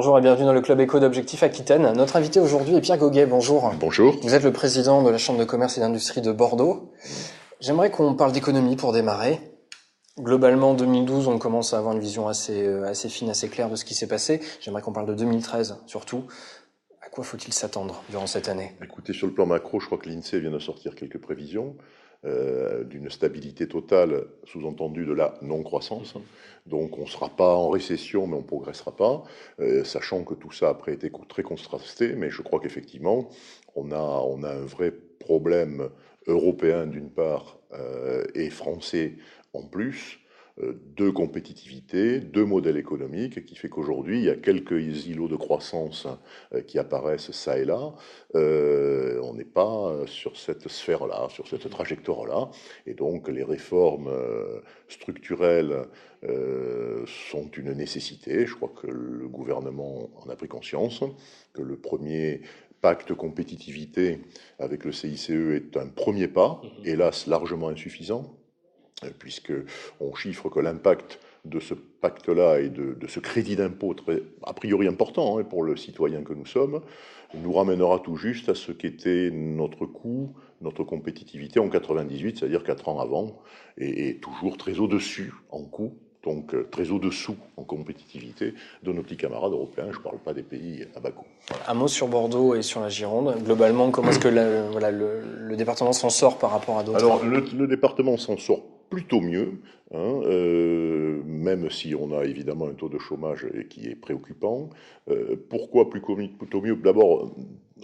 Bonjour et bienvenue dans le Club Éco d'Objectif Aquitaine. Notre invité aujourd'hui est Pierre Goguet, bonjour. Bonjour. Vous êtes le président de la Chambre de commerce et d'industrie de Bordeaux. J'aimerais qu'on parle d'économie pour démarrer. Globalement, 2012, on commence à avoir une vision assez fine, assez claire de ce qui s'est passé. J'aimerais qu'on parle de 2013 surtout. À quoi faut-il s'attendre durant cette année ? Écoutez, sur le plan macro, je crois que l'INSEE vient de sortir quelques prévisions d'une stabilité totale, sous-entendu de la non-croissance. Donc on ne sera pas en récession, mais on ne progressera pas, sachant que tout ça après été très contrasté. Mais je crois qu'effectivement, on a un vrai problème européen d'une part et français en plus, de compétitivité, de modèle économique, qui fait qu'aujourd'hui, il y a quelques îlots de croissance qui apparaissent ça et là. On n'est pas sur cette sphère-là, sur cette trajectoire-là. Et donc, les réformes structurelles sont une nécessité. Je crois que le gouvernement en a pris conscience, que le premier pacte compétitivité avec le CICE est un premier pas, hélas largement insuffisant, puisqu'on chiffre que l'impact de ce pacte-là et de ce crédit d'impôt a priori important pour le citoyen que nous sommes, nous ramènera tout juste à ce qu'était notre coût, notre compétitivité en 98, c'est-à-dire 4 ans avant, et toujours très au-dessus en coût, donc très au-dessous en compétitivité de nos petits camarades européens. Je ne parle pas des pays à bas coût. Un mot sur Bordeaux et sur la Gironde. Globalement, comment est-ce que le département s'en sort par rapport à d'autres ? Alors, le département s'en sort plutôt mieux, même si on a évidemment un taux de chômage qui est préoccupant. Pourquoi plutôt mieux ? D'abord,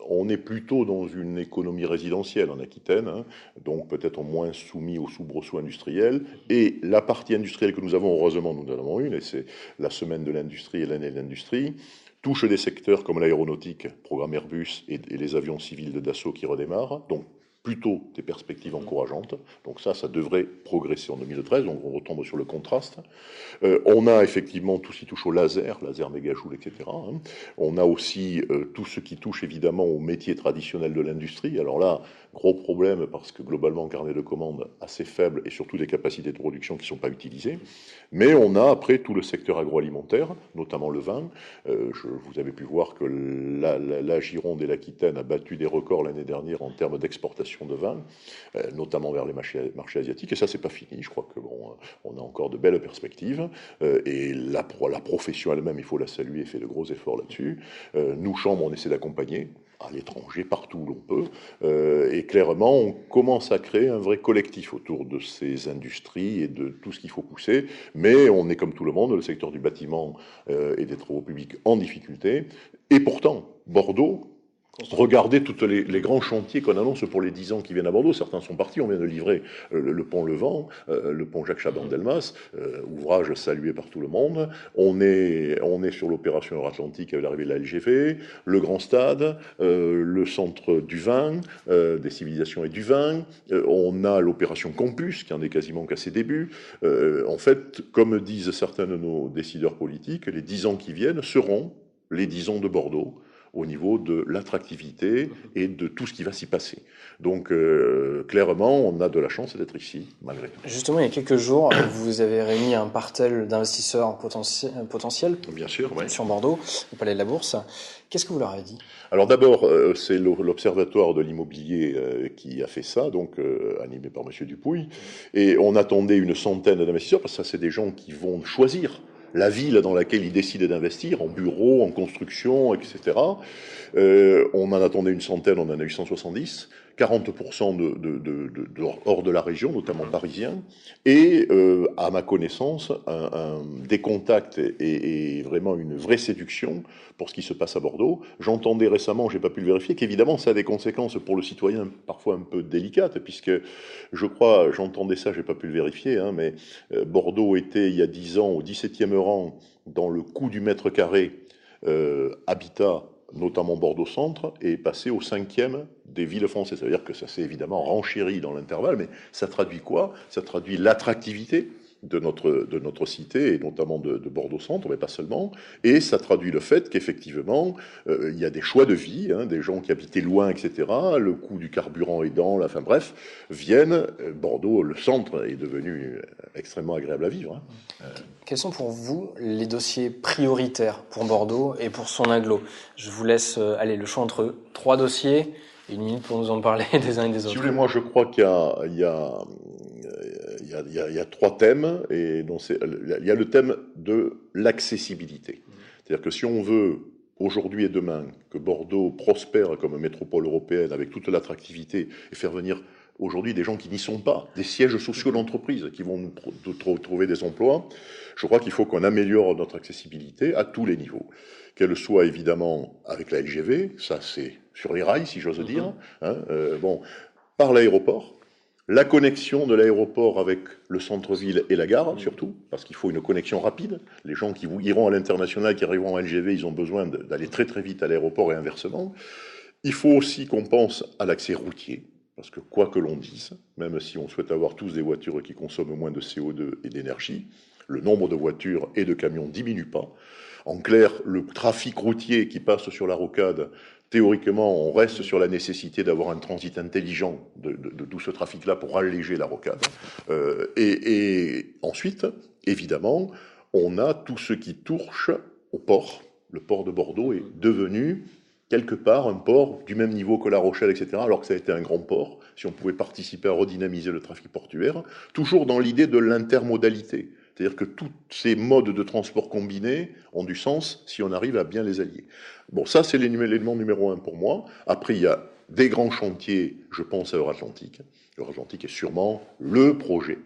on est plutôt dans une économie résidentielle en Aquitaine, donc peut-être moins soumis aux soubresauts industriels. Et la partie industrielle que nous avons, heureusement, nous en avons une, et c'est la semaine de l'industrie et l'année de l'industrie, touche des secteurs comme l'aéronautique, programme Airbus et les avions civils de Dassault qui redémarrent. Donc, plutôt des perspectives encourageantes. Donc ça devrait progresser en 2013, donc on retombe sur le contraste. On a effectivement tout ce qui touche au laser méga-joule, etc. On a aussi tout ce qui touche évidemment aux métiers traditionnels de l'industrie. Alors là, gros problème parce que globalement, carnet de commandes assez faible et surtout des capacités de production qui ne sont pas utilisées. Mais on a après tout le secteur agroalimentaire, notamment le vin. Vous avez pu voir que la Gironde et l'Aquitaine a battu des records l'année dernière en termes d'exportation de vin, notamment vers les marchés asiatiques, et ça c'est pas fini. Je crois que on a encore de belles perspectives, et la profession elle-même, il faut la saluer, fait de gros efforts là-dessus. Nous, Chambre, on essaie d'accompagner à l'étranger, partout où l'on peut, et clairement on commence à créer un vrai collectif autour de ces industries et de tout ce qu'il faut pousser, mais on est comme tout le monde, le secteur du bâtiment et des travaux publics en difficulté, et pourtant Bordeaux, regardez tous les grands chantiers qu'on annonce pour les 10 ans qui viennent à Bordeaux. Certains sont partis, on vient de livrer le pont Levant, le pont Jacques Chaban-Delmas, ouvrage salué par tout le monde. On est sur l'opération Euro-Atlantique avec l'arrivée de la LGV, le grand stade, le centre du vin, des civilisations et du vin. On a l'opération Campus qui en est quasiment qu'à ses débuts. En fait, comme disent certains de nos décideurs politiques, les 10 ans qui viennent seront les 10 ans de Bordeaux, au niveau de l'attractivité et de tout ce qui va s'y passer. Donc, clairement, on a de la chance d'être ici, malgré tout. Justement, il y a quelques jours, vous avez réuni un partel d'investisseurs potentiels Bien sûr, oui. Sur Bordeaux, au Palais de la Bourse. Qu'est-ce que vous leur avez dit ? Alors d'abord, c'est l'Observatoire de l'immobilier qui a fait ça, donc animé par M. Dupuy, et on attendait une centaine d'investisseurs, parce que ça, c'est des gens qui vont choisir la ville dans laquelle ils décident d'investir, en bureaux, en construction, etc. On en attendait une centaine, on en a eu 170, 40% hors de la région, notamment parisiens, et à ma connaissance, des contacts et vraiment une vraie séduction pour ce qui se passe à Bordeaux. J'entendais récemment, j'ai pas pu le vérifier, qu'évidemment ça a des conséquences pour le citoyen parfois un peu délicates, puisque je crois, j'entendais ça, j'ai pas pu le vérifier, mais Bordeaux était il y a 10 ans au 17e rang dans le coût du mètre carré habitat, notamment Bordeaux-Centre, est passé au 5e des villes françaises. Ça veut dire que ça s'est évidemment renchéri dans l'intervalle, mais ça traduit quoi ? Ça traduit l'attractivité de notre cité, et notamment de Bordeaux-Centre, mais pas seulement, et ça traduit le fait qu'effectivement, il y a des choix de vie, hein, des gens qui habitaient loin, etc., le coût du carburant aidant, enfin bref, viennent, Bordeaux, le centre, est devenu extrêmement agréable à vivre. Hein. Quels sont pour vous les dossiers prioritaires pour Bordeaux et pour son agglo? Je vous laisse aller le choix entre eux. 3 dossiers, et 1 minute pour nous en parler des uns et des autres. Si vous voulez, moi je crois qu'il y a 3 thèmes, et donc il y a le thème de l'accessibilité. C'est-à-dire que si on veut, aujourd'hui et demain, que Bordeaux prospère comme métropole européenne avec toute l'attractivité et faire venir aujourd'hui des gens qui n'y sont pas, des sièges sociaux d'entreprise qui vont nous trouver des emplois, je crois qu'il faut qu'on améliore notre accessibilité à tous les niveaux. Qu'elle soit évidemment avec la LGV, ça c'est sur les rails si j'ose dire, hein, par l'aéroport, la connexion de l'aéroport avec le centre-ville et la gare, surtout, parce qu'il faut une connexion rapide. Les gens qui iront à l'international, qui arriveront à LGV, ils ont besoin d'aller très très vite à l'aéroport et inversement. Il faut aussi qu'on pense à l'accès routier, parce que quoi que l'on dise, même si on souhaite avoir tous des voitures qui consomment moins de CO2 et d'énergie, le nombre de voitures et de camions ne diminue pas. En clair, le trafic routier qui passe sur la rocade, théoriquement, on reste sur la nécessité d'avoir un transit intelligent de tout ce trafic-là pour alléger la rocade. Et ensuite, évidemment, on a tout ce qui touche au port. Le port de Bordeaux est devenu quelque part un port du même niveau que La Rochelle, etc., alors que ça a été un grand port, si on pouvait participer à redynamiser le trafic portuaire, toujours dans l'idée de l'intermodalité. C'est-à-dire que tous ces modes de transport combinés ont du sens si on arrive à bien les allier. Bon, ça, c'est l'élément numéro 1 pour moi. Après, il y a des grands chantiers, je pense à Euratlantique. Euratlantique est sûrement le projet,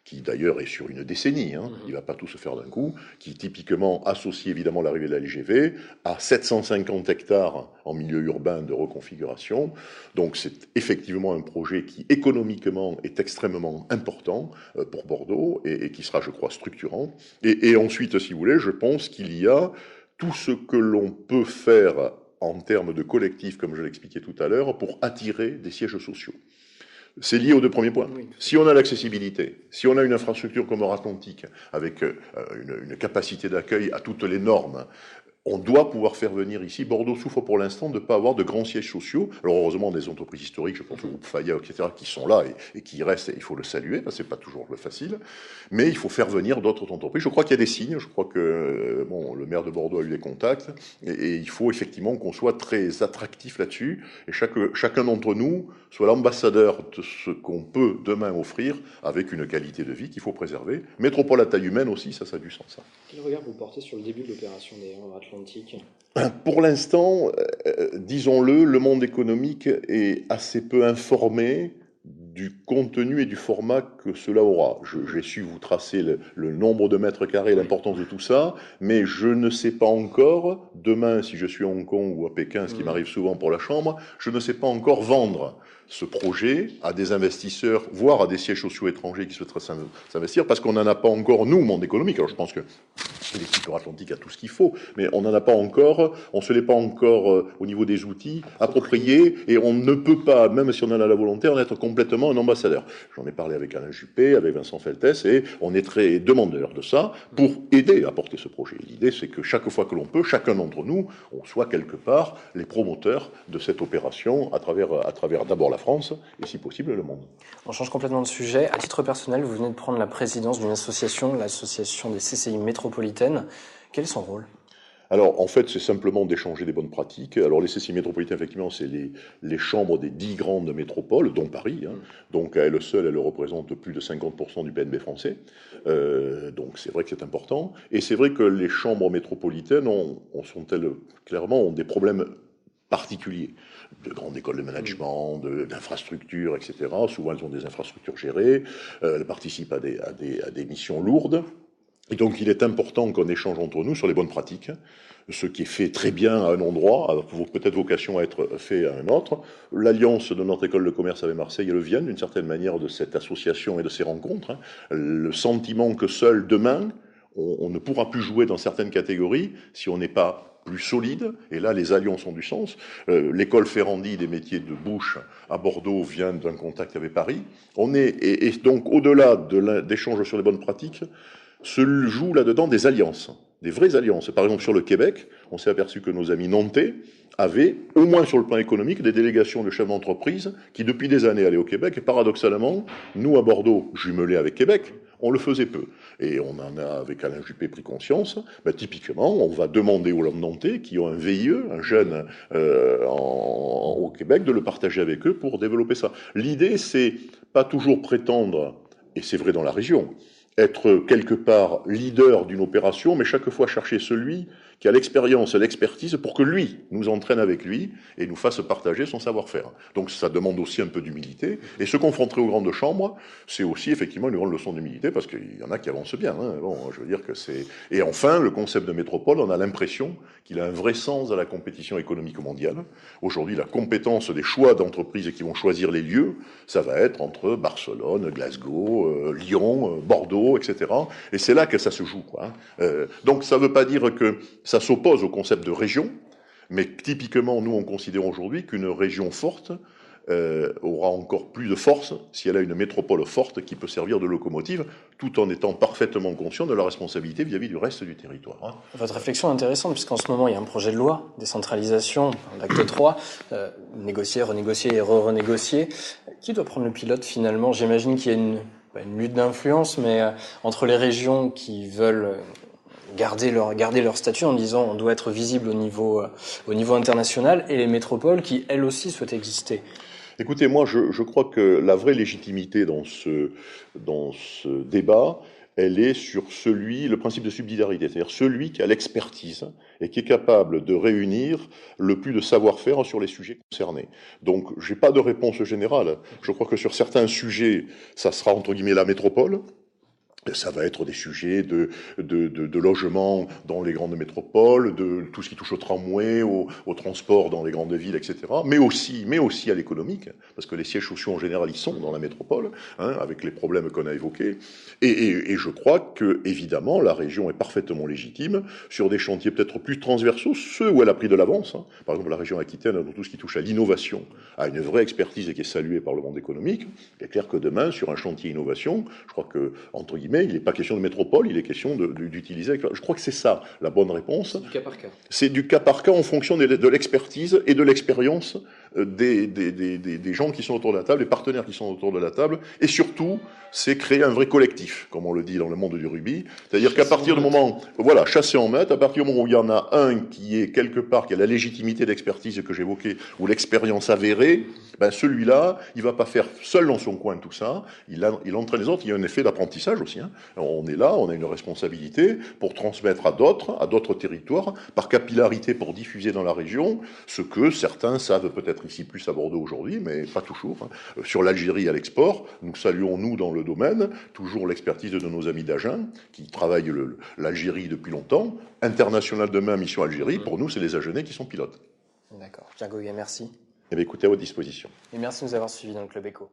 qui d'ailleurs est sur une décennie, hein, il ne va pas tout se faire d'un coup, qui typiquement associe évidemment l'arrivée de la LGV à 750 hectares en milieu urbain de reconfiguration. Donc c'est effectivement un projet qui économiquement est extrêmement important pour Bordeaux et qui sera, je crois, structurant. Et ensuite, si vous voulez, je pense qu'il y a tout ce que l'on peut faire en termes de collectif, comme je l'expliquais tout à l'heure, pour attirer des sièges sociaux. C'est lié aux 2 premiers points. Oui. Si on a l'accessibilité, si on a une infrastructure comme Euratlantique, avec une capacité d'accueil à toutes les normes, on doit pouvoir faire venir ici. Bordeaux souffre pour l'instant de ne pas avoir de grands sièges sociaux. Alors heureusement, des entreprises historiques, je pense au groupe Faya, etc., qui sont là et qui restent, et il faut le saluer, parce que c'est pas toujours facile. Mais il faut faire venir d'autres entreprises. Je crois qu'il y a des signes, je crois que le maire de Bordeaux a eu des contacts, et il faut effectivement qu'on soit très attractif là-dessus, et chacun d'entre nous soit l'ambassadeur de ce qu'on peut demain offrir, avec une qualité de vie qu'il faut préserver. Métropole à taille humaine aussi, ça a du sens. Ça. Quel regard vous portez sur le début de l'opération des Atlantique ? Pour l'instant, disons-le, le monde économique est assez peu informé du contenu et du format que cela aura. J'ai su vous tracer le nombre de mètres carrés, l'importance de tout ça, mais je ne sais pas encore, demain si je suis à Hong Kong ou à Pékin, ce qui m'arrive souvent pour la Chambre, je ne sais pas encore vendre ce projet à des investisseurs, voire à des sièges sociaux étrangers qui souhaiteraient s'investir, parce qu'on n'en a pas encore, nous, monde économique. Alors je pense que l'équipe Euratlantique a tout ce qu'il faut, mais on n'en a pas encore, on ne se l'est pas encore au niveau des outils appropriés, et on ne peut pas, même si on en a la volonté, en être complètement un ambassadeur. J'en ai parlé avec Alain Juppé, avec Vincent Feltès, et on est très demandeurs de ça pour aider à porter ce projet. L'idée, c'est que chaque fois que l'on peut, chacun d'entre nous, on soit quelque part les promoteurs de cette opération à travers d'abord la France et si possible le monde. On change complètement de sujet. À titre personnel, vous venez de prendre la présidence d'une association, l'association des CCI métropolitaines. Quel est son rôle ? Alors, en fait, c'est simplement d'échanger des bonnes pratiques. Alors, les CCI métropolitaines, effectivement, c'est les chambres des 10 grandes métropoles, dont Paris. Hein. Donc, à elle seule, elle représente plus de 50% du PNB français. Donc, c'est vrai que c'est important. Et c'est vrai que les chambres métropolitaines clairement ont des problèmes particuliers, de grandes écoles de management, d'infrastructures, etc. Souvent, elles ont des infrastructures gérées, elles participent à des missions lourdes. Et donc, il est important qu'on échange entre nous sur les bonnes pratiques. Ce qui est fait très bien à un endroit a peut-être vocation à être fait à un autre. L'alliance de notre école de commerce avec Marseille, elle vient d'une certaine manière de cette association et de ces rencontres. Le sentiment que seul demain, on ne pourra plus jouer dans certaines catégories si on n'est pas plus solide, et là les alliances ont du sens. L'école Ferrandi des métiers de bouche à Bordeaux vient d'un contact avec Paris. Et donc au-delà d'échanges sur les bonnes pratiques, se jouent là-dedans des alliances, des vraies alliances. Par exemple sur le Québec, on s'est aperçu que nos amis nantais avaient, au moins sur le plan économique, des délégations de chefs d'entreprise qui depuis des années allaient au Québec, et paradoxalement, nous à Bordeaux, jumelés avec Québec, on le faisait peu. Et on en a, avec Alain Juppé, pris conscience. Typiquement, on va demander aux Nantais, qui ont un VIE, un jeune au Québec, de le partager avec eux pour développer ça. L'idée, c'est pas toujours prétendre, et c'est vrai dans la région, être quelque part leader d'une opération, mais chaque fois chercher celui qui a l'expérience et l'expertise pour que lui nous entraîne avec lui et nous fasse partager son savoir-faire. Donc ça demande aussi un peu d'humilité. Et se confronter aux grandes chambres, c'est aussi effectivement une grande leçon d'humilité, parce qu'il y en a qui avancent bien. Hein. Bon, je veux dire que c'est... Et enfin, le concept de métropole, on a l'impression qu'il a un vrai sens à la compétition économique mondiale. Aujourd'hui, la compétence des choix d'entreprises qui vont choisir les lieux, ça va être entre Barcelone, Glasgow, Lyon, Bordeaux, etc. Et c'est là que ça se joue, quoi. Donc ça ne veut pas dire que ça s'oppose au concept de région, mais typiquement, nous, on considère aujourd'hui qu'une région forte aura encore plus de force si elle a une métropole forte qui peut servir de locomotive, tout en étant parfaitement conscient de la responsabilité vis-à-vis du reste du territoire. Hein. Votre réflexion est intéressante, puisqu'en ce moment, il y a un projet de loi, décentralisation, l'acte 3, négocier, renégocier et renégocier. Qui doit prendre le pilote finalement? J'imagine qu'il y a une lutte d'influence, mais entre les régions qui veulent garder leur statut en disant on doit être visible au niveau international, et les métropoles qui elles aussi souhaitent exister. Écoutez, moi je crois que la vraie légitimité dans ce débat, elle est sur le principe de subsidiarité, c'est-à-dire celui qui a l'expertise et qui est capable de réunir le plus de savoir-faire sur les sujets concernés. Donc j'ai pas de réponse générale. Je crois que sur certains sujets, ça sera entre guillemets la métropole. Ça va être des sujets de logement dans les grandes métropoles, de tout ce qui touche au tramway, au transport dans les grandes villes, etc. Mais aussi à l'économique, parce que les sièges sociaux en général, ils sont dans la métropole, hein, avec les problèmes qu'on a évoqués. Et je crois que, évidemment, la région est parfaitement légitime sur des chantiers peut-être plus transversaux, ceux où elle a pris de l'avance. Hein. Par exemple, la région Aquitaine, dans tout ce qui touche à l'innovation, a une vraie expertise et qui est saluée par le monde économique. Il est clair que demain, sur un chantier innovation, je crois que, entre guillemets, il n'est pas question de métropole, il est question d'utiliser... Je crois que c'est ça, la bonne réponse. C'est du cas par cas. C'est du cas par cas en fonction de l'expertise et de l'expérience des gens qui sont autour de la table, des partenaires qui sont autour de la table. Et surtout, c'est créer un vrai collectif, comme on le dit dans le monde du rugby. C'est-à-dire qu'à partir du moment... Voilà, chasser en meute, à partir du moment où il y en a un qui est quelque part, qui a la légitimité d'expertise que j'évoquais, ou l'expérience avérée, ben celui-là, il va pas faire seul dans son coin tout ça, il entraîne les autres, il y a un effet d'apprentissage aussi. Hein. On est là, on a une responsabilité pour transmettre à d'autres territoires, par capillarité pour diffuser dans la région, ce que certains savent peut-être ici plus à Bordeaux aujourd'hui, mais pas toujours. Hein. Sur l'Algérie à l'export, nous saluons, nous, dans le domaine, toujours l'expertise de nos amis d'Agen, qui travaillent l'Algérie depuis longtemps. International demain, mission Algérie, pour nous, c'est les Agenais qui sont pilotes. D'accord. Pierre Goguet, merci. Eh bien, écoutez, à votre disposition. Et merci de nous avoir suivis dans le Club Éco.